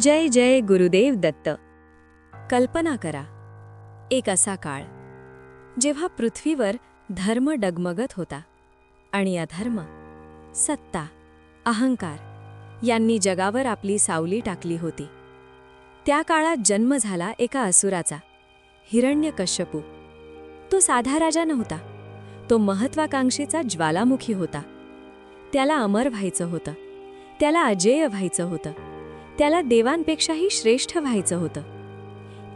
जय जय गुरुदेव दत्त. कल्पना करा, एक असा काळ जेव्हा पृथ्वीवर धर्म डगमगत होता आणि अधर्म, सत्ता, अहंकार यांनी जगावर आपली सावली टाकली होती. त्या काळात जन्म झाला एका असुराचा, हिरण्यकश्यपू. तो साधा राजा नव्हता, तो महत्वाकांक्षीचा ज्वालामुखी होता. त्याला अमर व्हायचं होतं, त्याला अजेय व्हायचं होतं, त्याला देवांपेक्षाही श्रेष्ठ व्हायचं होतं.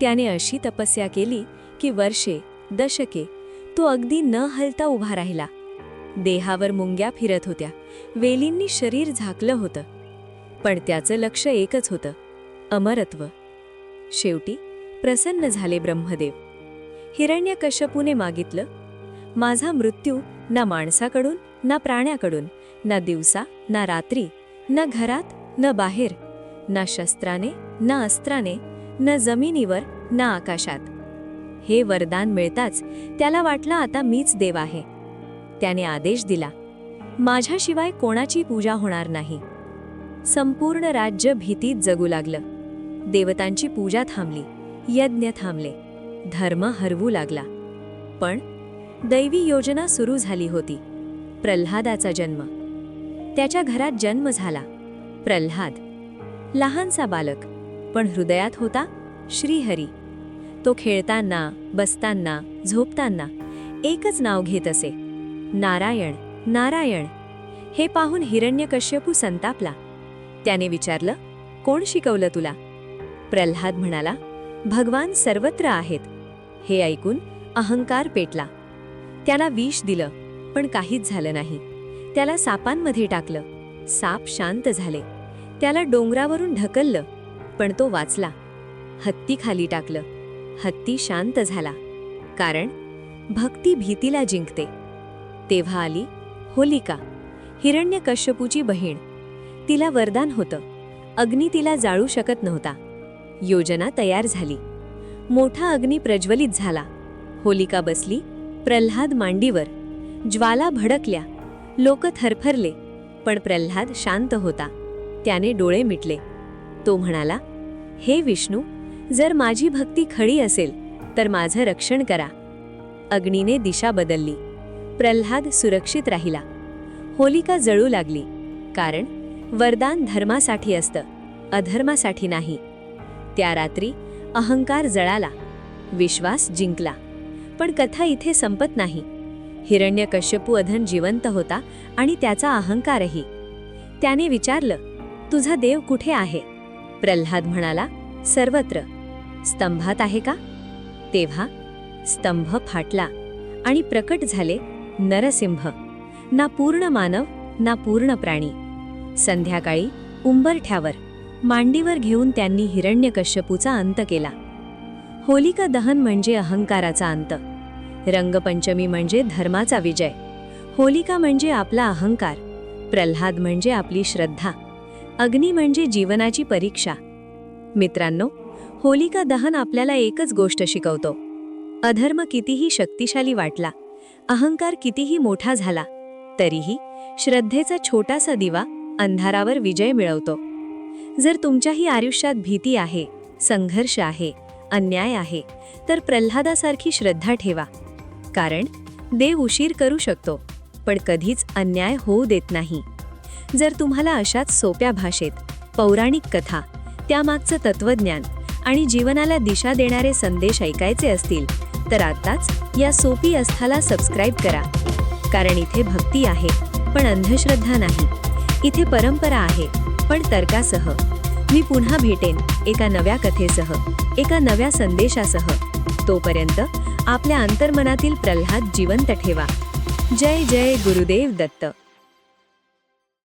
त्याने अशी तपस्या केली की वर्षे, दशके तो अगदी न हलता उभा राहिला. देहावर मुंग्या फिरत होत्या, वेलींनी शरीर झाकलं होतं, पण त्याचं लक्ष एकच होतं, अमरत्व. शेवटी प्रसन्न झाले ब्रह्मदेव. हिरण्यकश्यपूने मागितलं, माझा मृत्यू ना माणसाकडून ना प्राण्याकडून, ना दिवसा ना रात्री, ना घरात ना बाहेर, ना शस्त्राने ना अस्त्राने, ना जमिनीवर ना आकाशात. हे वरदान मिळताच त्याला वाटलं आता मीच देव आहे. त्याने आदेश दिला, माझ्याशिवाय कोणाची पूजा होणार नाही. संपूर्ण राज्य भीतीत जगू लागलं. देवतांची पूजा थांबली, यज्ञ थांबले, धर्म हरवू लागला. पण दैवी योजना सुरू झाली होती. प्रल्हादाचा जन्म. त्याच्या घरात जन्म झाला प्रल्हाद, लहानसा बालक, पण हृदयात होता श्रीहरी. तो खेळताना, बसताना, झोपताना एकच नाव घेत असे, नारायण नारायण. हे पाहून हिरण्यकश्यपू संतापला. त्याने विचारलं, कोण शिकवलं तुला? प्रल्हाद म्हणाला, भगवान सर्वत्र आहेत. हे ऐकून अहंकार पेटला. त्याला विष दिलं, पण काहीच झालं नाही. त्याला सापांमध्ये टाकलं, साप शांत झाले. त्याला डोंगरावरून ढकललं, पण तो वाचला. हत्ती खाली टाकलं, हत्ती शांत झाला. कारण भक्ती भीतीला जिंकते. तेव्हा आली होलिका, हिरण्यकश्यपूची बहीण. तिला वरदान होतं, अग्नी तिला जाळू शकत नव्हता. योजना तयार झाली. मोठा अग्नी प्रज्वलित झाला. होलिका बसली प्रल्हाद मांडीवर. ज्वाला भडकल्या, लोक थरफरले, पण प्रल्हाद शांत होता. त्याने डोळे मिटले. तो म्हणाला, हे विष्णू, जर माझी भक्ती खरी असेल तर माझं रक्षण करा. अग्नीने दिशा बदलली. प्रल्हाद सुरक्षित राहिला. होलिका जळू लागली. कारण वरदान धर्मासाठी असतं, अधर्मासाठी नाही. त्या रात्री अहंकार जळाला, विश्वास जिंकला. पण कथा इथे संपत नाही. हिरण्यकश्यपू अधन जिवंत होता आणि त्याचा अहंकारही. त्याने विचारलं, तुझा देव कुठे आहे? प्रल्हाद म्हणाला, सर्वत्र. स्तंभात आहे का? तेव्हा स्तंभ फाटला आणि प्रकट झाले नरसिंह. ना पूर्ण मानव ना पूर्ण प्राणी. संध्याकाळी उंबरठ्यावर मांडीवर घेऊन त्यांनी हिरण्यकश्यपूचा अंत केला. होलिका दहन म्हणजे अहंकाराचा अंत. रंगपंचमी म्हणजे धर्माचा विजय. होलिका म्हणजे आपला अहंकार, प्रल्हाद म्हणजे आपली श्रद्धा, अग्नी म्हणजे जीवनाची परीक्षा. मित्रांनो, होलिका दहन आपल्याला एकच गोष्ट शिकवतो. अधर्म कितीही शक्तिशाली वाटला, अहंकार कितीही मोठा झाला, तरीही श्रद्धेचा छोटासा दिवा अंधारावर विजय मिळवतो. जर तुमच्याही आयुष्यात भीती आहे, संघर्ष आहे, अन्याय आहे, तर प्रल्हादासारखी श्रद्धा ठेवा. कारण देव उशीर करू शकतो, पण कधीच अन्याय होऊ देत नाही. जर तुम्हाला अशाच सोप्या भाषेत पौराणिक कथा, त्यामागचं तत्वज्ञान आणि जीवनाला दिशा देणारे संदेश ऐकायचे असतील तर आत्ताच या सोपी अस्थाला सबस्क्राईब करा. कारण इथे भक्ती आहे, पण अंधश्रद्धा नाही. इथे परंपरा आहे, पण तर्कासह. मी पुन्हा भेटेन एका नव्या कथेसह, एका नव्या संदेशासह. तोपर्यंत आपल्या अंतर्मनातील प्रल्हाद जिवंत ठेवा. जय जय गुरुदेव दत्त.